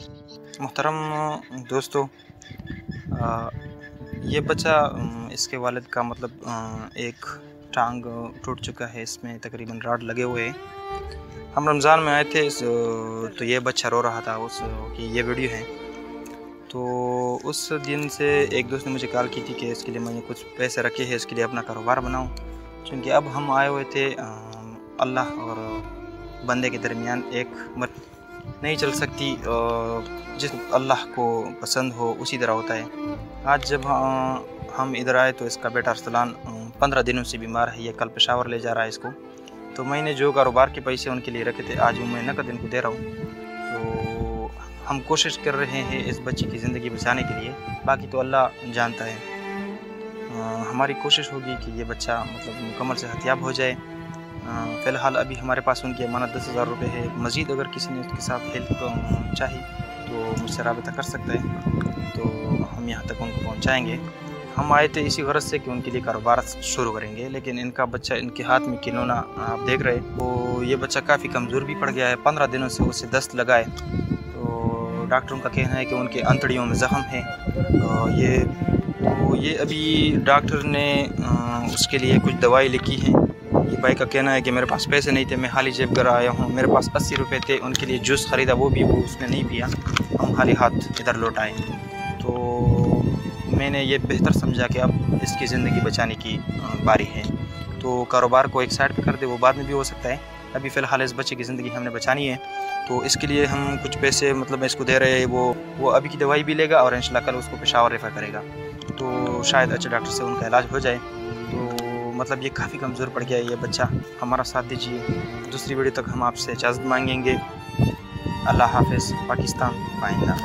मोहतरम दोस्तों, आ, ये बच्चा इसके वालिद का मतलब एक टांग टूट चुका है, इसमें तकरीबन राड लगे हुए हैं। हम रमज़ान में आए थे तो ये बच्चा रो रहा था कि ये वीडियो है। तो उस दिन से एक दोस्त ने मुझे कॉल की थी कि इसके लिए मैंने कुछ पैसे रखे हैं, इसके लिए अपना कारोबार बनाऊं, क्योंकि अब हम आए हुए थे अल्लाह और बंदे के दरमियान एक मत नहीं चल सकती। जिस अल्लाह को पसंद हो उसी तरह होता है। आज जब हम इधर आए तो इसका बेटा अरसलान 15 दिनों से बीमार है। ये कल पेशावर ले जा रहा है इसको। तो मैंने जो कारोबार के पैसे उनके लिए रखे थे, आज वो मैं नकद इनको दे रहा हूँ। तो हम कोशिश कर रहे हैं इस बच्चे की ज़िंदगी बचाने के लिए, बाकी तो अल्लाह जानता है। हमारी कोशिश होगी कि ये बच्चा मतलब मुकम्मल सेहतयाब हो जाए। फ़िलहाल अभी हमारे पास उनकी अमानत 10,000 रुपये है। मज़ीद अगर किसी ने उसके साथ हेल्प चाहिए तो मुझसे राबिता कर सकता है, तो हम यहाँ तक उनको पहुँचाएँगे। हम आए थे इसी गरज से कि उनके लिए कारोबार शुरू करेंगे, लेकिन इनका बच्चा इनके हाथ में खिलौना आप देख रहे हैं। तो ये बच्चा काफ़ी कमज़ोर भी पड़ गया है। 15 दिनों से उसे दस्त लगाए। तो डॉक्टरों का कहना है कि उनके अंतड़ियों में ज़ख्म है। ये अभी डॉक्टर ने उसके लिए कुछ दवाई लिखी है। ये भाई का कहना है कि मेरे पास पैसे नहीं थे, मैं खाली जेब कर आया हूँ। मेरे पास 80 रुपये थे, उनके लिए जूस ख़रीदा, वो उसने नहीं पिया। हम खाली हाथ इधर लौट आए। तो मैंने ये बेहतर समझा कि अब इसकी ज़िंदगी बचाने की बारी है। तो कारोबार को एक साइड पे कर दे, वो बाद में भी हो सकता है। अभी फ़िलहाल इस बच्चे की ज़िंदगी हमने बचानी है, तो इसके लिए हम कुछ पैसे मतलब इसको दे रहे हैं। वो अभी की दवाई भी लेगा और इंशाल्लाह कल उसको पेशावर रेफ़र करेगा, तो शायद अच्छे डॉक्टर से उनका इलाज हो जाए। तो मतलब ये काफ़ी कमज़ोर पड़ गया है ये बच्चा। हमारा साथ दीजिए। दूसरी वीडियो तक हम आपसे इजाज़त मांगेंगे। अल्लाह हाफ़िज़। पाकिस्तान पाइंदा।